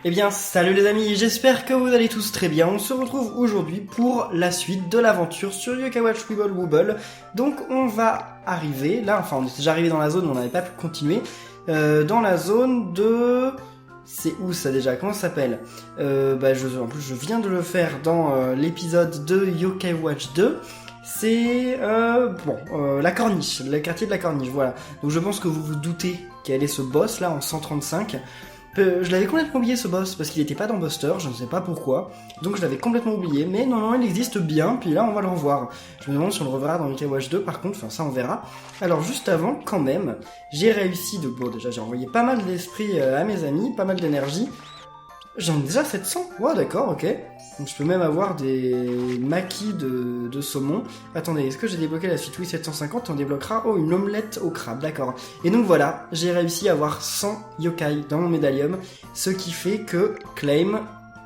Eh bien, salut les amis, j'espère que vous allez tous très bien. On se retrouve aujourd'hui pour la suite de l'aventure sur Yokai Watch Wibble Wobble. Donc, on va arriver, là, enfin, on est déjà arrivé dans la zone où on n'avait pas pu continuer. Dans la zone de... C'est où ça déjà? Comment ça s'appelle? En plus, je viens de le faire dans l'épisode de Yokai Watch 2. C'est la Corniche, le quartier de la Corniche, voilà. Donc je pense que vous vous doutez quel est ce boss là en 135. Je l'avais complètement oublié ce boss parce qu'il n'était pas dans Buster, je ne sais pas pourquoi. Donc je l'avais complètement oublié, mais non, il existe bien, puis là on va le revoir. Je me demande si on le reverra dans Yokai Watch 2 par contre, enfin ça on verra. Alors juste avant, quand même, j'ai réussi de... Bon déjà j'ai envoyé pas mal d'esprit à mes amis, pas mal d'énergie. J'en ai déjà 700, ouais d'accord, ok. Donc je peux même avoir des maquis de saumon. Attendez, est-ce que j'ai débloqué la suite? Oui, 750, on débloquera. Oh, une omelette au crabe, d'accord. Et donc voilà, j'ai réussi à avoir 100 yokai dans mon médaillum, ce qui fait que, claim,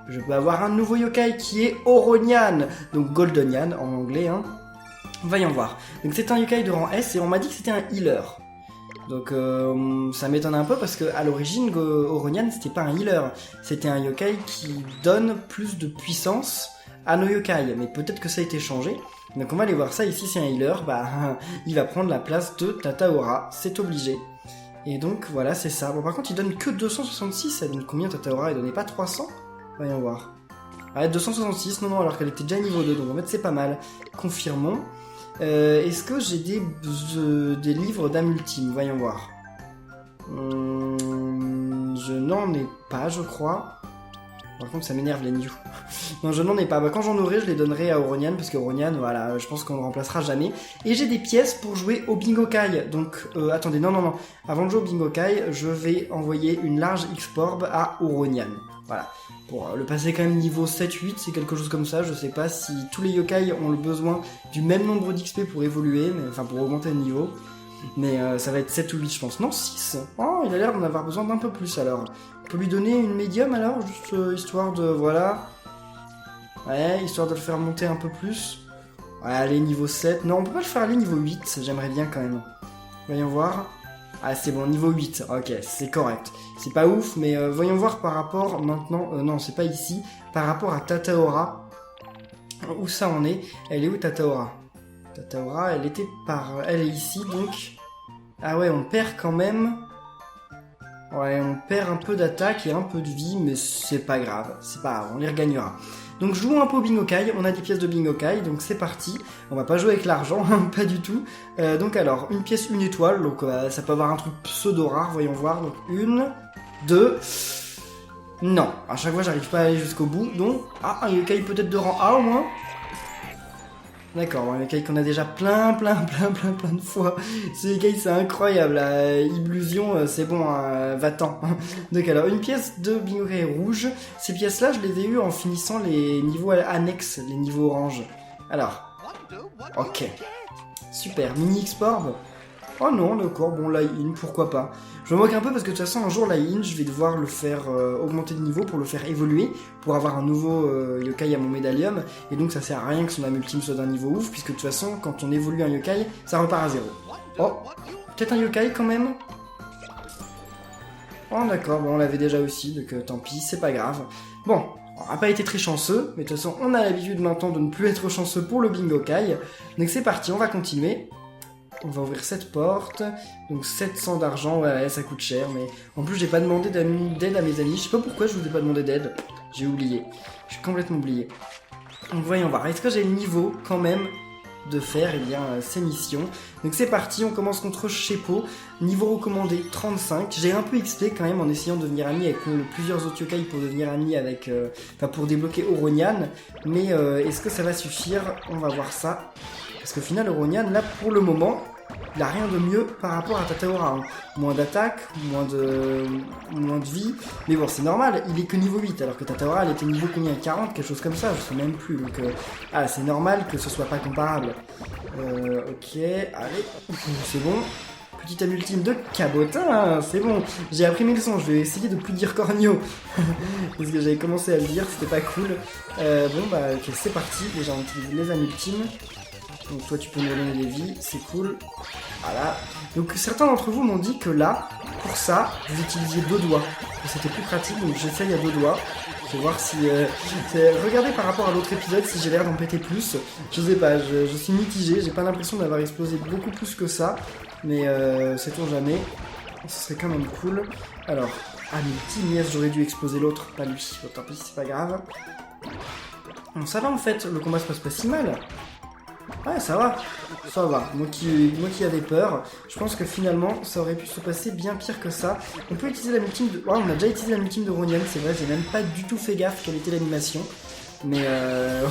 je peux avoir un nouveau yokai qui est Oronian, donc Goldenian en anglais, hein. Voyons voir. Donc c'est un yokai de rang S et on m'a dit que c'était un healer. Donc ça m'étonne un peu parce que à l'origine Oronian c'était pas un healer, c'était un yokai qui donne plus de puissance à nos yokai, mais peut-être que ça a été changé. Donc on va aller voir ça, ici c'est un healer, il va prendre la place de Tataora, c'est obligé. Et donc voilà c'est ça. Bon par contre il donne que 266, ça donne combien Tataora? Il donnait pas 300? Voyons voir. Ah 266, non alors qu'elle était déjà niveau 2, donc en fait c'est pas mal. Confirmons. Est-ce que j'ai des livres d'âme ultime? Voyons voir. Je n'en ai pas, je crois. Par contre, ça m'énerve les news. Non, je n'en ai pas. Quand j'en aurai, je les donnerai à Oronian, parce qu'Oronian, voilà, je pense qu'on ne le remplacera jamais. Et j'ai des pièces pour jouer au Bingokai. Donc, attendez, non. Avant de jouer au Bingokai, je vais envoyer une large X-Orb à Oronian. Voilà. Pour le passer quand même niveau 7-8, c'est quelque chose comme ça. Je sais pas si tous les yokai ont le besoin du même nombre d'XP pour évoluer, pour augmenter le niveau. Mais ça va être 7 ou 8 je pense. Non, 6. Oh, il a l'air d'en avoir besoin d'un peu plus alors. On peut lui donner une médium alors, juste histoire de... Voilà. Ouais, histoire de le faire monter un peu plus. Ouais, allez, niveau 7. Non, on peut pas le faire aller niveau 8, j'aimerais bien quand même. Voyons voir. Ah c'est bon, niveau 8, ok, c'est correct. C'est pas ouf, mais voyons voir par rapport maintenant... non, c'est pas ici. Par rapport à Tataora. Où ça en est? Elle est où Tataora? Tataora, elle est ici, donc... Ah ouais, on perd quand même... Ouais, on perd un peu d'attaque et un peu de vie, mais c'est pas grave. C'est pas grave, on les regagnera. Donc jouons un peu au Bingokai, on a des pièces de Bingokai, donc c'est parti. On va pas jouer avec l'argent, pas du tout. Donc alors, une pièce, une étoile, donc ça peut avoir un truc pseudo rare, voyons voir. Donc 1, 2... Non, à chaque fois j'arrive pas à aller jusqu'au bout, donc... Ah, un yokai peut-être de rang A au moins. D'accord, un yokai qu'on a déjà plein de fois. Ce yokai c'est incroyable, la illusion, c'est bon, va-t'en. Donc alors, une pièce de Bingokai rouge. Ces pièces-là, je les ai eues en finissant les niveaux annexes, les niveaux orange. Alors, ok. Super, mini X-Orb. Oh non, d'accord, bon, Lie-In, pourquoi pas. Je me moque un peu parce que de toute façon, un jour, Lie-In, je vais devoir le faire augmenter de niveau pour le faire évoluer, pour avoir un nouveau yokai à mon médaillum, et donc ça sert à rien que son âme ultime soit d'un niveau ouf, puisque de toute façon, quand on évolue un yokai, ça repart à 0. Oh, peut-être un yokai quand même? Oh d'accord, bon, on l'avait déjà aussi, donc tant pis, c'est pas grave. Bon, on n'a pas été très chanceux, mais de toute façon, on a l'habitude maintenant de ne plus être chanceux pour le Bingokai, donc c'est parti, on va continuer. On va ouvrir cette porte, donc 700 d'argent, ouais, ça coûte cher, mais en plus j'ai pas demandé d'aide à mes amis, je sais pas pourquoi je vous ai pas demandé d'aide, j'ai oublié, j'ai complètement oublié. Donc voyons voir, est-ce que j'ai le niveau quand même de faire ces missions? Donc c'est parti, on commence contre Sheppo, niveau recommandé 35, j'ai un peu XP quand même en essayant de devenir ami avec plusieurs autres yokai pour devenir ami avec, pour débloquer Oronian, mais est-ce que ça va suffire? On va voir ça. Parce qu'au final, Oronian, là, pour le moment, il a rien de mieux par rapport à Tataora. Hein. Moins d'attaque, moins de vie. Mais bon, c'est normal, il est que niveau 8, alors que Tataora, elle était niveau combien? 40, quelque chose comme ça, je sais même plus. Donc, c'est normal que ce soit pas comparable. Ok, allez, c'est bon. Petite âme ultime de Cabotin, c'est bon. J'ai appris mes leçons, je vais essayer de plus dire Cornio. Parce que j'avais commencé à le dire, c'était pas cool. Ok, c'est parti. Déjà, on utilise les âmes ultimes. Donc toi tu peux me donner des vies, c'est cool. Voilà. Donc certains d'entre vous m'ont dit que là, pour ça, vous utilisiez 2 doigts. C'était plus pratique, donc j'essaye à 2 doigts. Je vais voir si... regardez par rapport à l'autre épisode si j'ai l'air d'en péter plus. Je sais pas, je suis mitigé, j'ai pas l'impression d'avoir explosé beaucoup plus que ça. Mais sait-on jamais. Ce serait quand même cool. Alors, ah mais petit yes, j'aurais dû exploser l'autre, pas lui. Bon, tant pis, c'est pas grave. Bon, ça va en fait, le combat se passe pas si mal. Ouais, ça va. Ça va. Moi qui avais peur, je pense que finalement, ça aurait pu se passer bien pire que ça. On peut utiliser la multime de... Ouais, on a déjà utilisé la multime de Ronian, c'est vrai, j'ai même pas du tout fait gaffe quelle était l'animation. Mais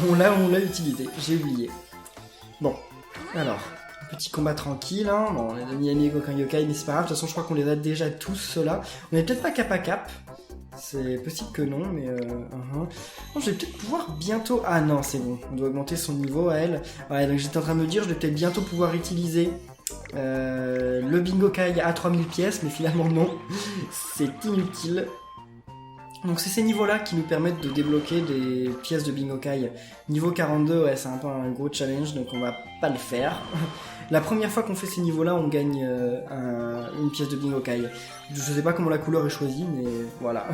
on l'a utilisé, j'ai oublié. Bon, alors... Petit combat tranquille, hein. Bon, on a mis Ami et Gokan Yokai, mais c'est pas grave, de toute façon je crois qu'on les a déjà tous ceux-là. On est peut-être pas cap à cap, c'est possible que non, mais Bon, je vais peut-être pouvoir bientôt... Ah non, c'est bon, on doit augmenter son niveau à elle. Ouais, donc j'étais en train de me dire, je vais peut-être bientôt pouvoir utiliser le Bingo Kai à 3000 pièces, mais finalement non, c'est inutile. Donc c'est ces niveaux-là qui nous permettent de débloquer des pièces de Bingo Kai. Niveau 42, ouais, c'est un peu un gros challenge, donc on va pas le faire. La première fois qu'on fait ces niveaux-là, on gagne une pièce de Bingo Kai. Je sais pas comment la couleur est choisie, mais voilà.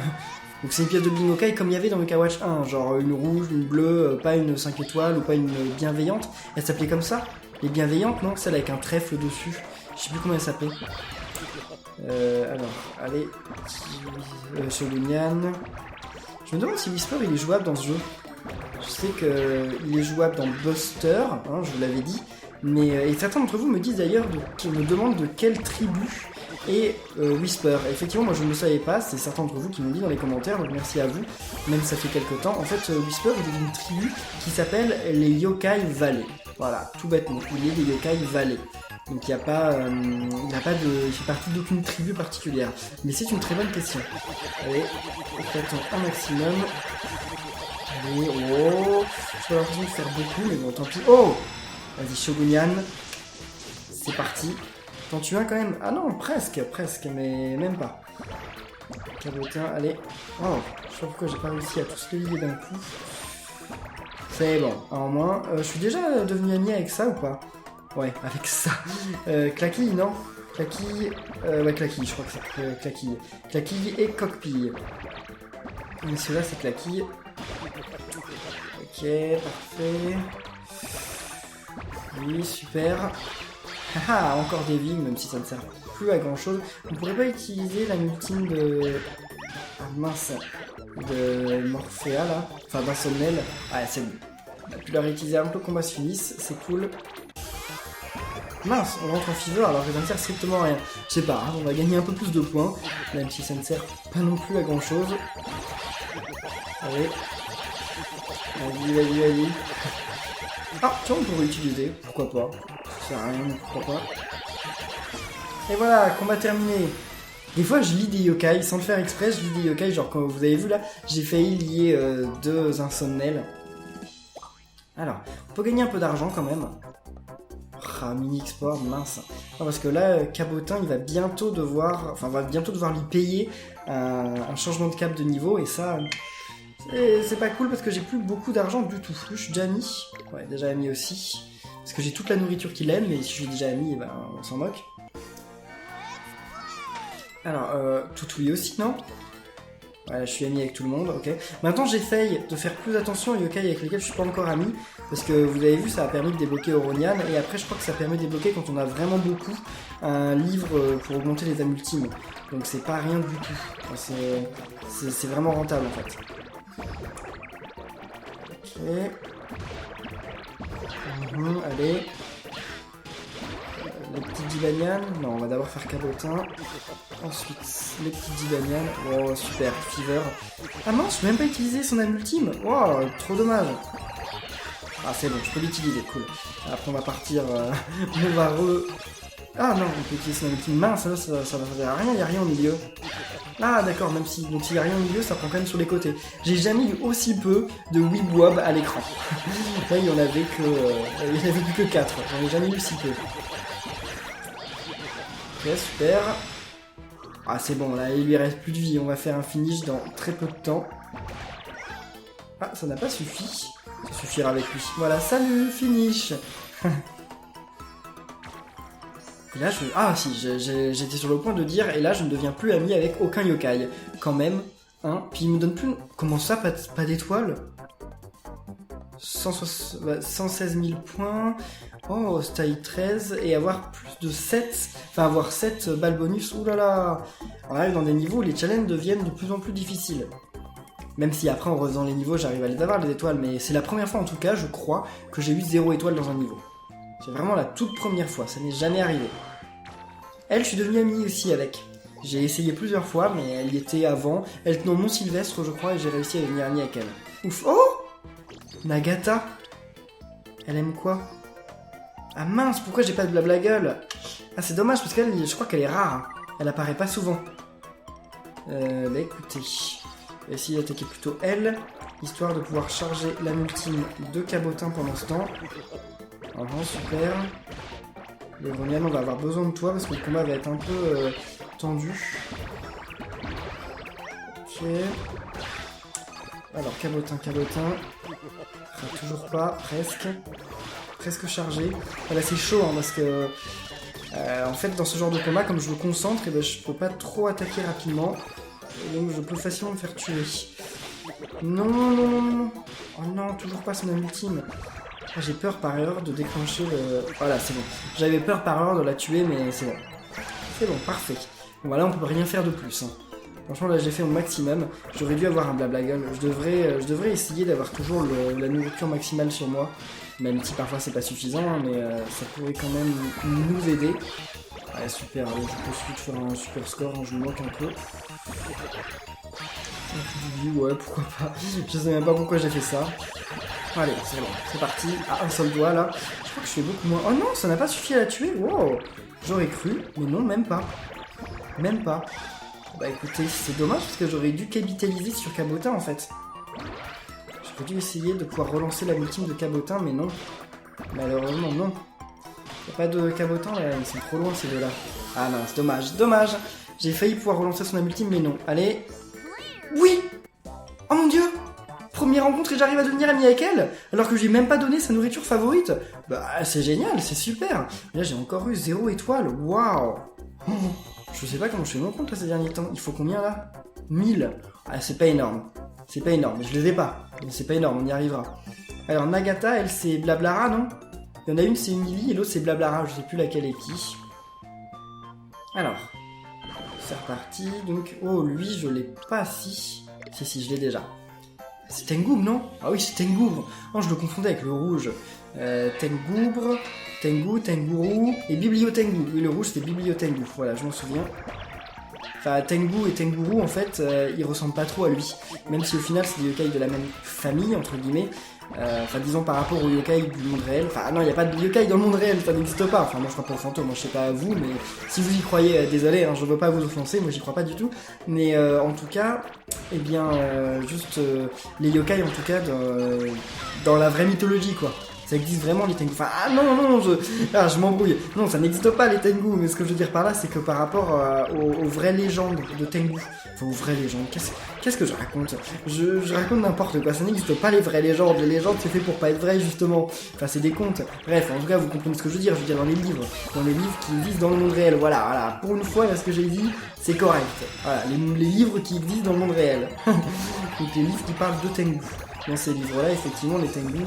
Donc c'est une pièce de Bingo Kai comme il y avait dans le K-Watch 1, genre une rouge, une bleue, pas une 5 étoiles ou pas une bienveillante. Elle s'appelait comme ça? Les bienveillantes, non? Celle avec un trèfle dessus. Je sais plus comment elle s'appelait. Alors, allez, Shogunyan. Je me demande si Whisper il est jouable dans ce jeu. Je sais qu'il est jouable dans Buster, hein, je vous l'avais dit. Mais et certains d'entre vous me disent d'ailleurs, me demandent de quelle tribu est Whisper. Effectivement, moi je ne le savais pas, c'est certains d'entre vous qui m'ont dit dans les commentaires, donc merci à vous, même si ça fait quelques temps. En fait, Whisper il est d'une tribu qui s'appelle les Yokai Valley. Voilà, tout bêtement, il est des Yokai Valley. Donc il fait partie d'aucune tribu particulière. Mais c'est une très bonne question. Allez, attends un maximum. Allez, oh, j'ai l'impression de faire beaucoup, mais bon, tant pis. Oh, vas-y, Shogunyan. C'est parti. T'en tues un quand même? Ah non, presque, mais même pas. Cabotin, allez. Oh, je sais pas pourquoi j'ai pas réussi à tous les lier d'un coup. C'est bon, en moins. Je suis déjà devenu ami avec ça ou pas? Ouais, avec ça. Clacky, non? Clacky... ouais, Clacky, je crois que c'est Clacky. Clacky et Cockpille. Mais celui-là, c'est Clacky. Ok, parfait. Oui, super. Haha, encore des vies, même si ça ne sert plus à grand-chose. On pourrait pas utiliser la multime de... Ah mince. De Morphea, là. Enfin, d'Insomnel. Ah, c'est bon. On a pu la réutiliser avant que le combat se finisse, c'est cool. Mince, on rentre en fever alors que ça ne sert strictement à rien. Je sais pas, hein, on va gagner un peu plus de points, même si ça ne sert pas non plus à grand chose. Allez. Vas-y. Ah, tiens, on pourrait utiliser, pourquoi pas. Ça sert à rien, pourquoi pas. Et voilà, combat terminé. Des fois, je lis des yokai, sans le faire exprès, je lis des yokai, genre comme vous avez vu là, j'ai failli lier 2 insomnels. Alors, on peut gagner un peu d'argent quand même. Ah, mini export, mince. Non, parce que là, Cabotin, il va bientôt devoir... Enfin, on va bientôt devoir lui payer un changement de cap de niveau, et ça... C'est pas cool parce que j'ai plus beaucoup d'argent du tout. Je suis déjà ami. Ouais, déjà ami aussi. Parce que j'ai toute la nourriture qu'il aime, mais si je suis déjà ami, ben, on s'en moque. Alors, Toutoui aussi, non? Voilà, je suis ami avec tout le monde, ok. Maintenant, j'essaye de faire plus attention aux yokai avec lesquels je suis pas encore ami, parce que vous avez vu, ça a permis de débloquer Oronian, et après, je crois que ça permet de débloquer quand on a vraiment beaucoup un livre pour augmenter les âmes ultimes. Donc c'est pas rien du tout. Enfin, c'est vraiment rentable en fait. Ok. Allez. Les petits Divanian. Non, on va d'abord faire Cabotin. Ensuite, les petits Divanian. Oh, super, Fever. Ah mince, je peux même pas utiliser son âme ultime. Wow, trop dommage. Ah, c'est bon, je peux l'utiliser, cool. Après, on va partir. On va Ah non, on peut utiliser son âme ultime. Mince, ça va servir à rien, il n'y a rien au milieu. Ah d'accord, même si donc s'il n'y a rien au milieu, ça prend quand même sur les côtés. J'ai jamais eu aussi peu de Weebwab à l'écran. Là, il y en avait plus que 4. J'en ai jamais eu si peu. Ok, super. Ah c'est bon, là il lui reste plus de vie, on va faire un finish dans très peu de temps. Ah, ça n'a pas suffi. Ça suffira avec lui. Voilà, salut, finish. Et là, ah si, j'étais sur le point de dire, et là, je ne deviens plus ami avec aucun yokai. Quand même, hein. Puis il me donne plus... Comment ça, pas d'étoiles 116 000 points... Oh, taille 13, et avoir plus de 7... Enfin, avoir 7 balles bonus, oulala. On arrive dans des niveaux où les challenges deviennent de plus en plus difficiles. Même si après, en refaisant les niveaux, j'arrive à les avoir, les étoiles, mais c'est la première fois, en tout cas, je crois, que j'ai eu 0 étoile dans un niveau. C'est vraiment la toute première fois, ça n'est jamais arrivé. Elle, je suis devenu amie aussi avec. J'ai essayé plusieurs fois, mais elle y était avant. Elle tenait au Mont Sylvestre, je crois, et j'ai réussi à devenir amie avec elle. Ouf. Oh Nagata. Elle aime quoi? Ah mince, pourquoi j'ai pas de blabla gueule? Ah, c'est dommage, parce qu'elle, je crois qu'elle est rare. Elle apparaît pas souvent. Bah écoutez, je vais essayer d'attaquer plutôt elle, histoire de pouvoir charger la multime de Cabotin pendant ce temps. Ah, super. Le Ronian, on va avoir besoin de toi parce que le combat va être un peu tendu. Ok. Alors, Cabotin. Ça toujours pas, presque chargé. Voilà, c'est chaud hein, parce que en fait, dans ce genre de combat, comme je me concentre, et ben, je peux pas trop attaquer rapidement. Et donc, je peux facilement me faire tuer. Non. Oh non, toujours pas son ultime. Ah, j'ai peur par erreur de déclencher le... Voilà, c'est bon. J'avais peur par erreur de la tuer, mais c'est bon. C'est bon, parfait. Bon, voilà, on peut rien faire de plus. Hein. Franchement, là, j'ai fait mon maximum. J'aurais dû avoir un blabla gueule. Je devrais essayer d'avoir toujours la nourriture maximale sur moi. Même si parfois c'est pas suffisant, hein, mais ça pourrait quand même nous aider. Ouais, super, allez, je peux suite faire un super score, hein, je me moque un peu. Ouais, pourquoi pas. Je sais même pas pourquoi j'ai fait ça. Allez, c'est bon, c'est parti. Ah, un seul doigt là. Je crois que je fais beaucoup moins. Oh non, ça n'a pas suffi à la tuer. Wow. J'aurais cru, mais non, même pas. Même pas. Bah écoutez, c'est dommage parce que j'aurais dû capitaliser sur Cabotin en fait. J'aurais dû essayer de pouvoir relancer la ultime de Cabotin, mais non. Malheureusement, non. Y'a pas de Cabotin là, ils sont trop loin ces deux-là. Ah mince, dommage. J'ai failli pouvoir relancer son ultime, mais non. Allez. Oui. Oh mon dieu. Première rencontre et j'arrive à devenir ami avec elle, alors que je lui ai même pas donné sa nourriture favorite. Bah c'est génial, c'est super. Là j'ai encore eu 0 étoile, waouh. Oh, je sais pas comment je fais mon compte là ces derniers temps. Il faut combien là? 1000. Ah c'est pas énorme. C'est pas énorme, je les ai pas. Mais c'est pas énorme, on y arrivera. Alors Nagata, elle c'est Blablara, non? Il y en a une c'est Emily et l'autre c'est Blablara, je sais plus laquelle est qui. Alors, c'est reparti. Donc, oh lui je l'ai pas si. Si, je l'ai déjà. C'est Tengoubre, non? Ah oui, c'est Tengoubre. Oh, je le confondais avec le rouge. Tengoubre, Tengourou et Bibliotengu. Oui, le rouge, c'était Bibliotengu. Voilà, je m'en souviens. Enfin, Tengu et Tengourou, en fait, ils ressemblent pas trop à lui. Même si au final, c'est des yokai de la même famille, entre guillemets. Enfin, disons par rapport aux yokai du monde réel. Enfin, non, il n'y a pas de yokai dans le monde réel, ça n'existe pas. Enfin, moi je crois pas aux fantômes, moi je sais pas vous, mais si vous y croyez, désolé, hein, je veux pas vous offenser, moi j'y crois pas du tout. Mais en tout cas, eh bien, juste les yokai en tout cas dans la vraie mythologie quoi. Ça existe vraiment les Tengu. Enfin, ah non, je m'embrouille. Non, ça n'existe pas les Tengu, mais ce que je veux dire par là, c'est que par rapport aux vraies légendes de Tengu, enfin aux vraies légendes, qu'est-ce que je raconte? Je raconte n'importe quoi, ça n'existe pas les vraies légendes. Les légendes, c'est fait pour pas être vrai, justement. Enfin, c'est des contes. Bref, en tout cas, vous comprenez ce que je veux dire dans les livres. Dans les livres qui existent dans le monde réel. Voilà. Pour une fois, là, ce que j'ai dit, c'est correct. Voilà, les livres qui existent dans le monde réel. Donc, les livres qui parlent de Tengu. Dans ces livres-là, effectivement, les Tengu,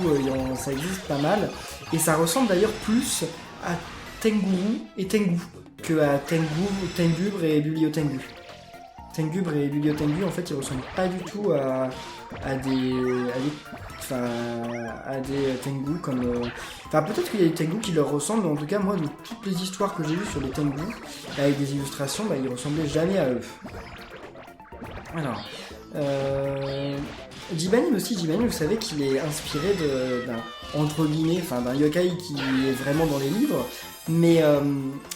ça existe pas mal. Et ça ressemble d'ailleurs plus à Tengourou et Tengu que à Tengubre et Bibliotengu. Tengubre et Bibliotengu, en fait, ils ressemblent pas du tout à des Tengu comme... Enfin, peut-être qu'il y a des Tengu qui leur ressemblent, mais en tout cas, moi, de toutes les histoires que j'ai vues sur les Tengu, avec des illustrations, bah, ils ressemblaient jamais à eux. Alors... Jibanin aussi, vous savez qu'il est inspiré entre guillemets, d'un yokai qui est vraiment dans les livres, mais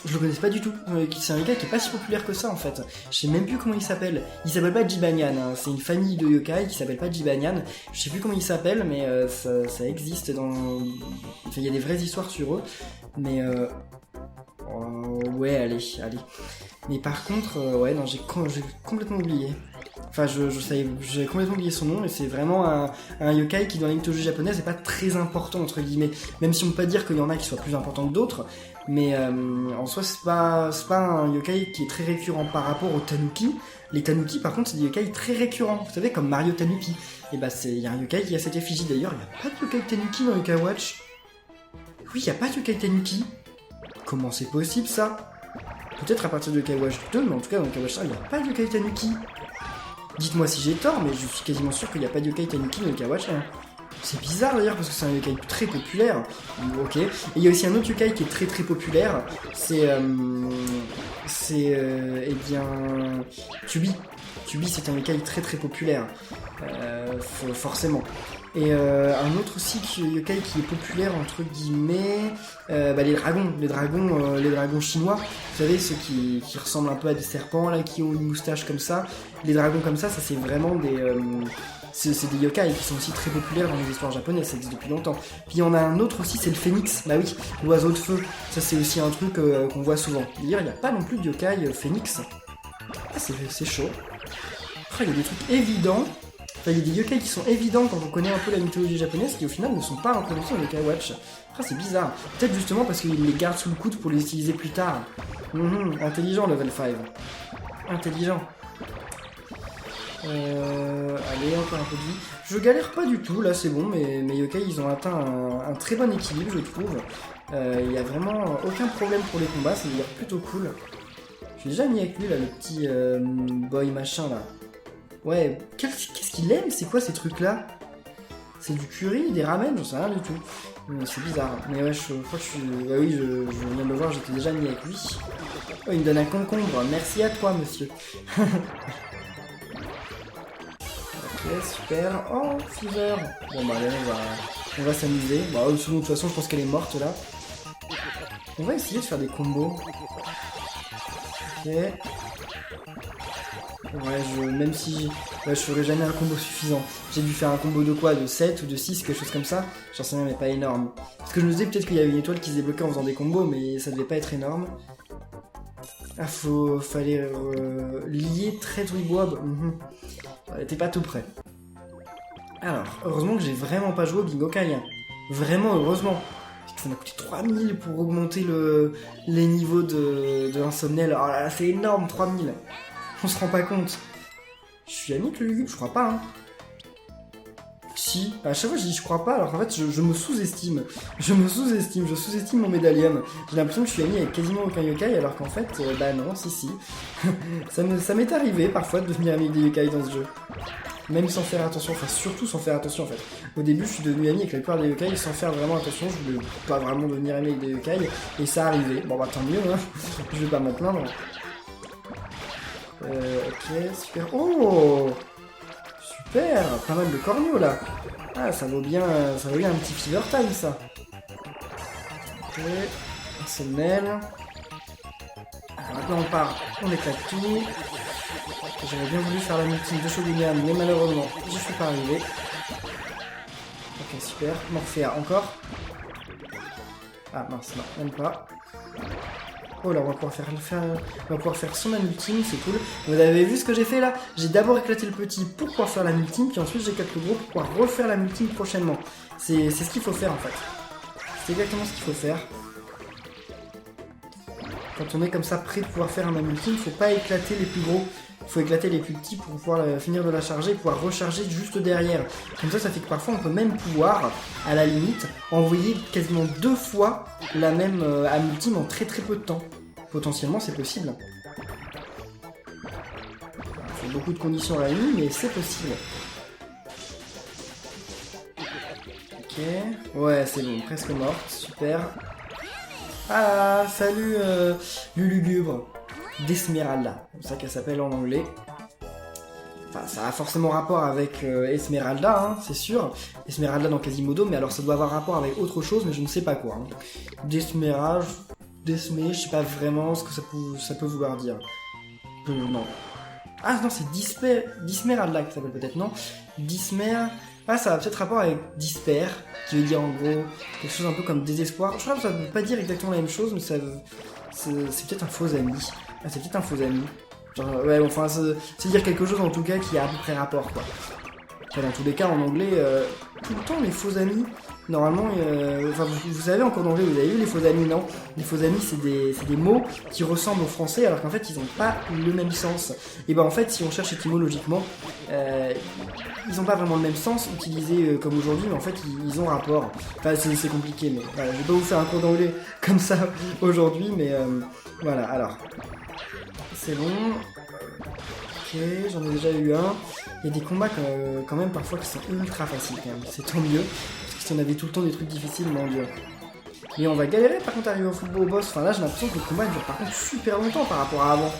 je le connaissais pas du tout. C'est un yokai qui est pas si populaire que ça en fait. Je sais même plus comment il s'appelle. Il s'appelle pas Jibanyan, hein. C'est une famille de yokai qui s'appelle pas Jibanyan. Je sais plus comment il s'appelle, mais ça existe dans... Enfin, il y a des vraies histoires sur eux, mais ouais, allez. Mais par contre, ouais, non, j'ai complètement oublié. Enfin, j'avais complètement oublié son nom, et c'est vraiment un yokai qui, dans la mythologie japonaise, n'est pas très important, entre guillemets. Même si on peut pas dire qu'il y en a qui soient plus importants que d'autres, mais en soi, c'est pas un yokai qui est très récurrent par rapport aux tanuki. Les tanuki, par contre, c'est des yokai très récurrents. Vous savez, comme Mario Tanuki. Et bah, il y a un yokai qui a cette effigie. D'ailleurs, il n'y a pas de yokai tanuki dans Yokai Watch. Oui, il n'y a pas de yokai tanuki. Comment c'est possible, ça? Peut-être à partir de Yokai Watch 2, mais en tout cas, dans Yokai Watch 1, il n'y a pas de yokai tanuki. Dites-moi si j'ai tort, mais je suis quasiment sûr qu'il n'y a pas de yokai tanuki dans Yokai Watch 1. C'est bizarre d'ailleurs parce que c'est un yokai très populaire. Ok. Et il y a aussi un autre yokai qui est très très populaire. C'est eh bien Kyubi. Kyubi, c'est un yokai très très populaire. Forcément. Et un autre aussi yokai qui est populaire entre guillemets, les dragons chinois. Vous savez, ceux qui ressemblent un peu à des serpents là, qui ont une moustache comme ça. Les dragons comme ça c'est vraiment c'est des yokai qui sont aussi très populaires dans les histoires japonaises, ça existe depuis longtemps. Puis il y en a un autre aussi, c'est le phénix, bah oui, l'oiseau de feu. Ça c'est aussi un truc qu'on voit souvent. D'ailleurs, il n'y a pas non plus de yokai phénix. Ah, c'est chaud. Après, il y a des trucs évidents. Enfin, il y a des yokai qui sont évidents quand on connaît un peu la mythologie japonaise, qui au final ne sont pas introduits dans Yokai Watch. Après, c'est bizarre. Peut-être justement parce qu'ils les gardent sous le coude pour les utiliser plus tard. Intelligent, level 5. Intelligent. Allez, encore un peu de vie. Je galère pas du tout, là c'est bon, mes yokai ils ont atteint un très bon équilibre, je trouve. Il y a vraiment aucun problème pour les combats, c'est d'ailleurs plutôt cool. J'ai déjà mis avec lui là, le petit boy machin là. Ouais, qu'est-ce qu'il aime? C'est quoi ces trucs là? C'est du curry, des ramen? J'en sais rien du tout. C'est bizarre. Mais ouais, je crois que je suis. Bah oui, je viens de le voir, j'étais déjà mis avec lui. Oh, il me donne un concombre. Merci à toi, monsieur. Ok, super. Oh, Fever. Bon bah allez, on va s'amuser. Bah sinon, de toute façon, je pense qu'elle est morte là. On va essayer de faire des combos. Ok. Ouais, même si je ferai jamais un combo suffisant. J'ai dû faire un combo de quoi? De 7 ou de 6, quelque chose comme ça. J'en sais rien, mais pas énorme. Parce que je me disais peut-être qu'il y avait une étoile qui se débloquait en faisant des combos, mais ça devait pas être énorme. Ah, fallait lier Trade Wigwab. T'es pas tout prêt. Alors, heureusement que j'ai vraiment pas joué au Bingokai. Hein. Vraiment, heureusement. Ça m'a coûté 3000 pour augmenter les niveaux de l'insomniel. Oh là là, c'est énorme, 3000. On se rend pas compte. Je suis ami avec le Lugubre, je crois pas. Hein. Si, à chaque fois je dis je crois pas, alors qu'en fait je me sous-estime. Je sous-estime mon médaillum. J'ai l'impression que je suis ami avec quasiment aucun yokai, alors qu'en fait, bah non, si. ça m'est arrivé parfois de devenir ami avec des yokai dans ce jeu. Même sans faire attention, enfin surtout sans faire attention en fait. Au début je suis devenu ami avec la plupart des yokai sans faire vraiment attention, je voulais pas vraiment devenir ami avec des yokai, et ça arrivait. Bon bah tant mieux, hein. Je vais pas m'en plaindre. Ok, super. Oh, super, pas mal de corneaux là. Ah, ça vaut bien un petit Fever Time ça. Ok, personnel. Alors maintenant on part, on éclate tout. J'aurais bien voulu faire la multi de Shogunyan, mais malheureusement, je suis pas arrivé. Ok, super. Morphea encore. Ah mince, non, même pas. Oh là, on va pouvoir faire son ultime, c'est cool. Vous avez vu ce que j'ai fait là? J'ai d'abord éclaté le petit pour pouvoir faire la multime, puis ensuite j'éclate le gros pour pouvoir refaire la multime prochainement. C'est ce qu'il faut faire en fait. C'est exactement ce qu'il faut faire. Quand on est comme ça prêt de pouvoir faire un ultime, il faut pas éclater les plus gros. Il faut éclater les plus petits pour pouvoir finir de la charger et pouvoir recharger juste derrière. Comme ça fait que parfois on peut même pouvoir, à la limite, envoyer quasiment 2 fois la même ultime en très très peu de temps. Potentiellement c'est possible. Il faut beaucoup de conditions à la nuit, mais c'est possible. Ok. Ouais, c'est bon, presque morte, super. Ah, salut Lulugubre. D'Esmeralda, comme ça qu'elle s'appelle en anglais. Enfin, ça a forcément rapport avec Esmeralda, hein, c'est sûr. Esmeralda dans Quasimodo, mais alors ça doit avoir rapport avec autre chose, mais je ne sais pas quoi. Hein. Desmé, je sais pas vraiment ce que ça peut vouloir dire. Non. Ah non, c'est Dismeralda qui s'appelle peut-être, non? Dismer... Ah, ça a peut-être rapport avec Disper, qui veut dire en gros quelque chose un peu comme désespoir. Je crois que ça ne veut pas dire exactement la même chose, mais c'est peut-être un faux ami. Ah, c'est peut-être un faux ami. Genre, ouais, enfin, c'est dire quelque chose en tout cas qui a à peu près rapport, quoi. Enfin, dans tous les cas, en anglais, tout le temps, les faux amis, normalement, enfin, vous savez, en cours d'anglais, vous avez vu les faux amis, non? Les faux amis, c'est des mots qui ressemblent au français, alors qu'en fait, ils n'ont pas le même sens. Et ben, en fait, si on cherche étymologiquement, ils n'ont pas vraiment le même sens utilisés comme aujourd'hui, mais en fait, ils ont rapport. Enfin, c'est compliqué, mais voilà, je vais pas vous faire un cours d'anglais comme ça aujourd'hui, mais voilà, alors. C'est bon. Ok, j'en ai déjà eu un. Il y a des combats quand même parfois qui sont ultra faciles quand même. C'est tant mieux. Parce que si on avait tout le temps des trucs difficiles, mon dieu. Et on va galérer par contre à arriver au football au boss. Enfin là j'ai l'impression que le combat dure par contre super longtemps par rapport à avant.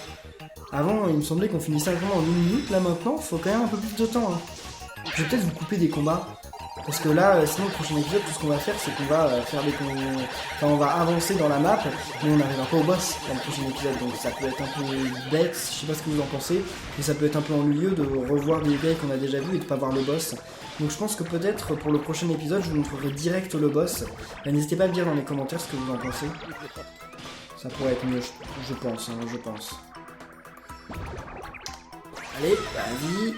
Avant il me semblait qu'on finissait simplement en 1 minute. Là maintenant il faut quand même un peu plus de temps. Hein. Je vais peut-être vous couper des combats. Parce que là, sinon le prochain épisode, tout ce qu'on va faire, c'est qu'on va faire on va avancer dans la map, mais on n'arrivera pas au boss dans le prochain épisode. Donc ça peut être un peu bête, je sais pas ce que vous en pensez, mais ça peut être un peu ennuyeux de revoir des gays qu'on a déjà vus et de pas voir le boss. Donc je pense que peut-être pour le prochain épisode, je vous montrerai direct le boss. N'hésitez pas à me dire dans les commentaires ce que vous en pensez. Ça pourrait être mieux, je pense, hein, je pense. Allez, vas-y.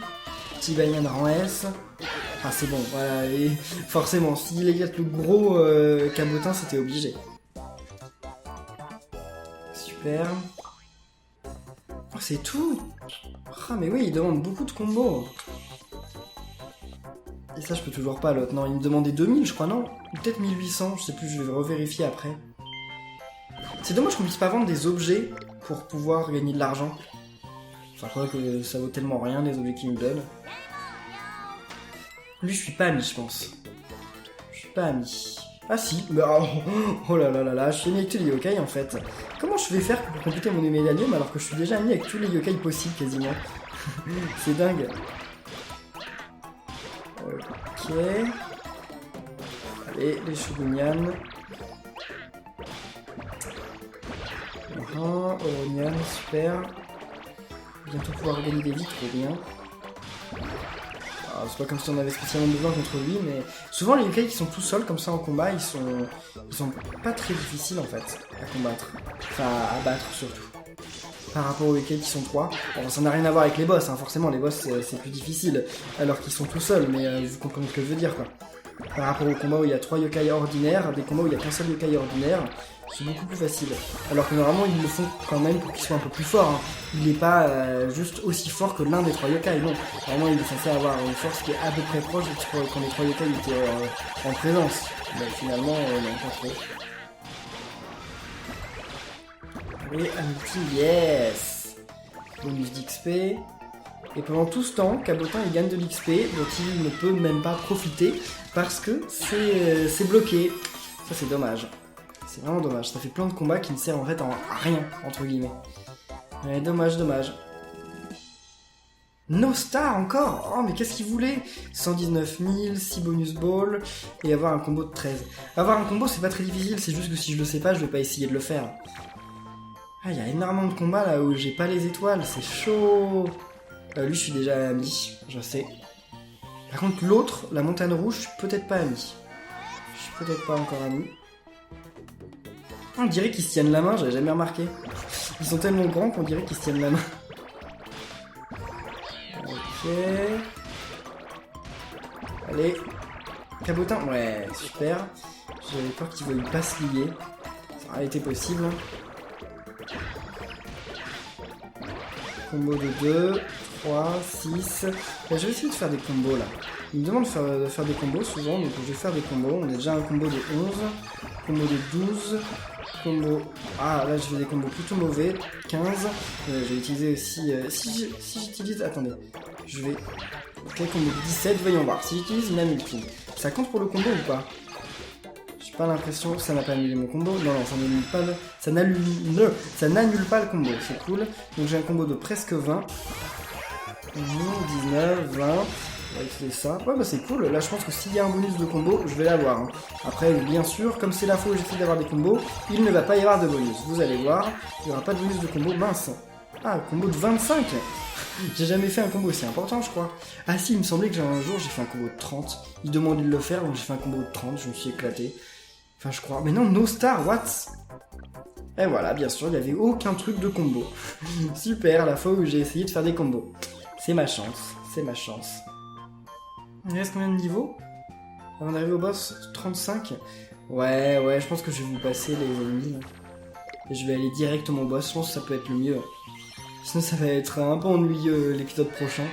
Petit Banyan rang S. Ah c'est bon, voilà, et forcément, s'il y a le gros cabotin, c'était obligé. Super. Oh, c'est tout. Ah mais oui, il demande beaucoup de combos. Et ça, je peux toujours pas, l'autre. Non, il me demandait 2000, je crois, non? Ou peut-être 1800, je sais plus, je vais revérifier après. C'est dommage qu'on puisse pas vendre des objets pour pouvoir gagner de l'argent. Enfin, je crois que ça vaut tellement rien, les objets qu'il me donnent. Lui, je suis pas ami, je pense. Je suis pas ami. Ah si, mais oh là là là là, je suis ami avec tous les yokai en fait. Comment je vais faire pour compléter mon médaillum alors que je suis déjà ami avec tous les yokai possibles quasiment? C'est dingue. Ok. Allez, les Shogunyan. Oronian, super. Bientôt pouvoir gagner des vies, trop bien. C'est pas comme si on avait spécialement besoin contre lui, mais souvent les yokai qui sont tout seuls comme ça en combat, ils sont pas très difficiles en fait à combattre, enfin à battre surtout. Par rapport aux yokai qui sont 3, bon, ça n'a rien à voir avec les boss, hein. Forcément les boss c'est plus difficile alors qu'ils sont tout seuls, mais vous comprenez ce que je veux dire quoi. Par rapport aux combats où il y a 3 yokai ordinaires, des combats où il y a qu'un seul yokai ordinaire, c'est beaucoup plus facile. Alors que normalement ils le font quand même pour qu'ils soient un peu plus forts. Hein. Il n'est pas juste aussi fort que l'un des 3 yokai, non. Normalement il est censé avoir une force qui est à peu près proche de quand les 3 yokai étaient en présence. Mais finalement, non, pas trop. Allez, un petit yes. Bonus d'XP. Et pendant tout ce temps, Cabotin il gagne de l'XP dont il ne peut même pas profiter parce que c'est bloqué. Ça c'est dommage. C'est vraiment dommage, ça fait plein de combats qui ne servent en fait à rien, entre guillemets. Ouais, dommage, dommage. No Star encore. Oh mais qu'est-ce qu'il voulait? 119 000, 6 bonus balls, et avoir un combo de 13. Avoir un combo c'est pas très difficile, c'est juste que si je le sais pas, je vais pas essayer de le faire. Ah, il y a énormément de combats là où j'ai pas les étoiles, c'est chaud. Lui je suis déjà ami, je sais. Par contre l'autre, la montagne rouge, je suis peut-être pas ami. Je suis peut-être pas encore ami. On dirait qu'ils se tiennent la main, j'avais jamais remarqué. Ils sont tellement grands qu'on dirait qu'ils se tiennent la main. Ok. Allez. Cabotin, ouais, super. J'avais peur qu'ils veuillent pas se lier. Ça aurait été possible. Combo de 2, 3, 6. Je vais essayer de faire des combos là. Il me demande de faire des combos souvent, donc je vais faire des combos. On a déjà un combo de 11, combo de 12. Combo. Ah là je fais des combos plutôt mauvais. 15. Je vais utiliser aussi. Si j'utilise. Attendez. Je vais. Ok, combo de 17. Voyons voir. Si j'utilise une amultine. Ça compte pour le combo ou pas? J'ai pas l'impression que ça n'a pas annulé mon combo. Non, non, ça n'annule pas le. Ça n'annule pas le combo. C'est cool. Donc j'ai un combo de presque 20. 19, 20. On va utiliser ça. Ouais, bah c'est cool. Là, je pense que s'il y a un bonus de combo, je vais l'avoir. Hein. Après, bien sûr, comme c'est la fois où j'essaie d'avoir des combos, il ne va pas y avoir de bonus. Vous allez voir, il n'y aura pas de bonus de combo. Mince. Ah, combo de 25. J'ai jamais fait un combo aussi important, je crois. Ah si, il me semblait que un jour, j'ai fait un combo de 30. Il demandait de le faire, donc j'ai fait un combo de 30. Je me suis éclaté. Enfin, je crois. Mais non, No Star, what? Et voilà, bien sûr, il n'y avait aucun truc de combo. Super, la fois où j'ai essayé de faire des combos. C'est ma chance, c'est ma chance. Il reste combien de niveaux avant d'arriver au boss? 35. Ouais, je pense que je vais vous passer les ennemis. Là. Et je vais aller directement au boss, je pense que ça peut être le mieux. Sinon ça va être un peu ennuyeux l'épisode prochain.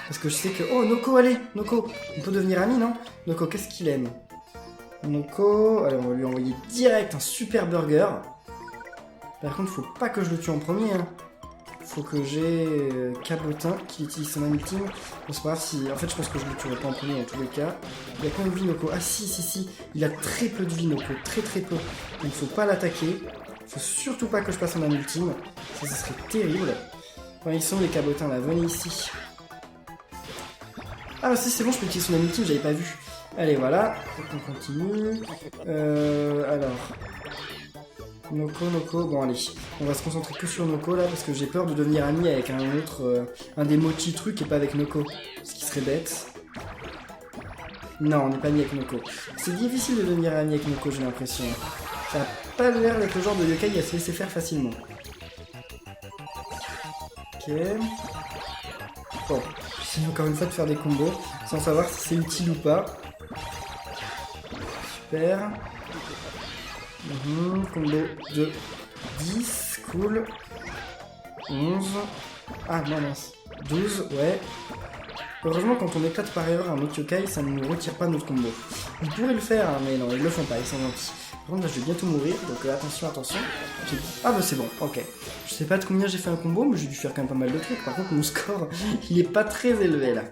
Parce que je sais que... Oh, Noko, allez, Noko, on peut devenir amis, non? Noko, qu'est-ce qu'il aime? Noko, allez, on va lui envoyer direct un super burger. Par contre, faut pas que je le tue en premier, hein. Faut que j'ai Cabotin qui utilise son ultime. Bon, c'est pas grave si... En fait, je pense que je le tuerai pas en premier dans tous les cas. Il a combien de vie, Noko? Ah si. Il a très peu de vie, Noko. Très peu. Donc, faut pas l'attaquer. Faut surtout pas que je passe en ultime. Ça serait terrible. Enfin, ils sont les Cabotins, là. Venez ici. Ah, si, c'est bon, je peux utiliser son ultime, j'avais pas vu. Allez, voilà. Faut qu'on continue. Alors... Noko, bon allez, on va se concentrer que sur Noko là parce que j'ai peur de devenir ami avec un autre, un des mochi trucs et pas avec Noko, ce qui serait bête. Non, on n'est pas ami avec Noko. C'est difficile de devenir ami avec Noko, j'ai l'impression. Ça a pas l'air d'être le genre de yokai à se laisser faire facilement. Ok. Bon, j'essaie encore une fois de faire des combos sans savoir si c'est utile ou pas. Super. Combo de 10, cool. 11. Ah non, mince. 12, ouais. Heureusement, quand on éclate par erreur un autre yokai, ça ne nous retire pas notre combo. Ils pourraient le faire, hein, mais non, ils le font pas, ils sont gentils. Par contre, là, je vais bientôt mourir, donc attention. Ah bah c'est bon, ok. Je sais pas de combien j'ai fait un combo, mais j'ai dû faire quand même pas mal de trucs. Par contre, mon score, il est pas très élevé, là.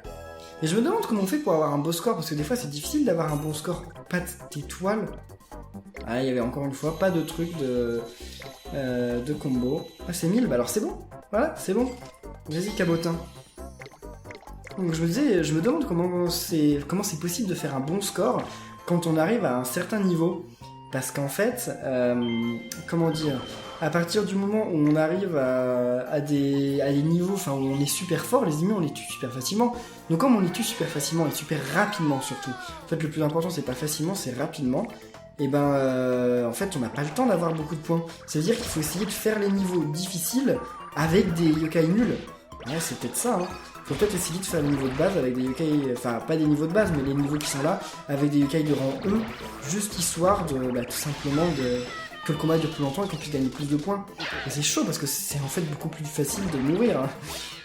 Et je me demande comment on fait pour avoir un beau score, parce que des fois, c'est difficile d'avoir un bon score. Pas d'étoiles. Ah, il y avait encore une fois pas de truc de combo. Ah, c'est 1000, bah alors c'est bon. Voilà, c'est bon. Vas-y, Cabotin. Donc je me demande comment c'est possible de faire un bon score quand on arrive à un certain niveau. Parce qu'en fait, comment dire, à partir du moment où on arrive à des niveaux, enfin où on est super fort, les ennemis on les tue super facilement. Donc comme on les tue super facilement et super rapidement surtout, en fait le plus important c'est pas facilement, c'est rapidement. Et en fait, on n'a pas le temps d'avoir beaucoup de points. Ça veut dire qu'il faut essayer de faire les niveaux difficiles avec des yokai nuls. Ouais, c'est peut-être ça, hein. Faut peut-être essayer de faire les niveaux de base avec des yokai... Enfin, pas des niveaux de base, mais les niveaux qui sont là, avec des yokai de rang E, juste histoire de, tout simplement, que le combat dure plus longtemps et qu'on puisse gagner plus de points. Et c'est chaud, parce que c'est en fait beaucoup plus facile de mourir, hein.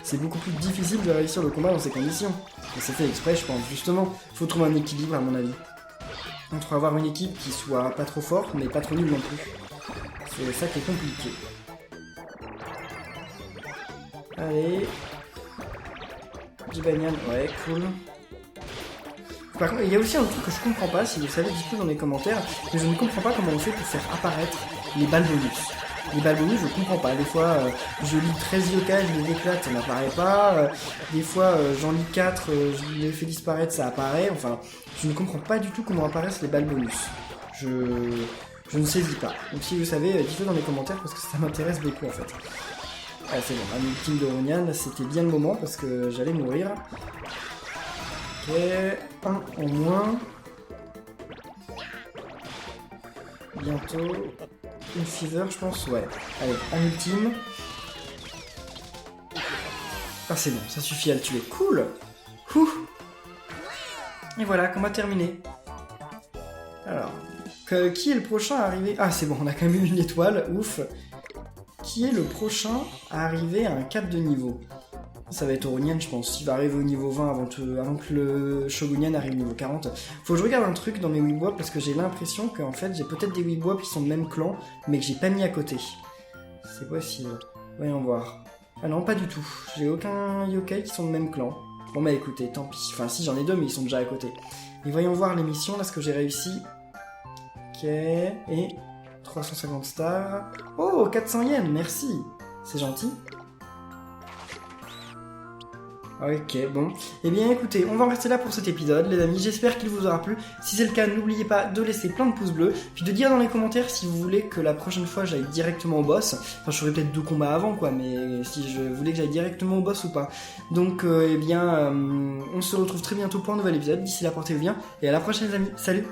C'est beaucoup plus difficile de réussir le combat dans ces conditions. Et c'est fait exprès, je pense, justement. Faut trouver un équilibre, à mon avis. Entre avoir une équipe qui soit pas trop forte, mais pas trop nulle non plus. C'est ça qui est compliqué. Allez. Jibanian, ouais, cool. Par contre, il y a aussi un truc que je comprends pas, si vous le savez, dites-le dans les commentaires, mais je ne comprends pas comment on fait pour faire apparaître les balles bonus. Les balles bonus, je comprends pas. Des fois, je lis 13 yokai, je les éclate, ça n'apparaît pas. Des fois, j'en lis 4, je les fais disparaître, ça apparaît. Enfin, je ne comprends pas du tout comment apparaissent les balles bonus. Je ne saisis pas. Donc si vous savez, dites-le dans les commentaires parce que ça m'intéresse beaucoup en fait. Ah, c'est bon, un ultime de Ronian, c'était bien le moment parce que j'allais mourir. Ok, un en moins. Bientôt. Une fever, je pense, ouais. Allez, un ultime. Ah, c'est bon, ça suffit à le tuer. Cool. Ouh. Et voilà, combat terminé. Alors, qui est le prochain à arriver? Ah, c'est bon, on a quand même eu une étoile, ouf. Qui est le prochain à arriver à un cap de niveau? Ça va être Oronian, je pense. Il va arriver au niveau 20 avant que le Shogunian arrive au niveau 40. Faut que je regarde un truc dans mes Weebwap parce que j'ai l'impression qu'en fait j'ai peut-être des Weebwap qui sont de même clan mais que j'ai pas mis à côté. C'est possible. Voyons voir. Ah non, pas du tout. J'ai aucun yokai qui sont de même clan. Bon bah écoutez, tant pis. Enfin si, j'en ai deux mais ils sont déjà à côté. Et voyons voir les missions, là ce que j'ai réussi. Ok. Et 350 stars. Oh, 400 yens, merci. C'est gentil. Ok, bon. Eh bien écoutez, on va en rester là pour cet épisode, les amis. J'espère qu'il vous aura plu. Si c'est le cas, n'oubliez pas de laisser plein de pouces bleus, puis de dire dans les commentaires si vous voulez que la prochaine fois j'aille directement au boss. Enfin, je ferai peut-être 2 combats avant, quoi, mais si je voulais que j'aille directement au boss ou pas. Donc, on se retrouve très bientôt pour un nouvel épisode. D'ici là, portez-vous bien, et à la prochaine, les amis. Salut!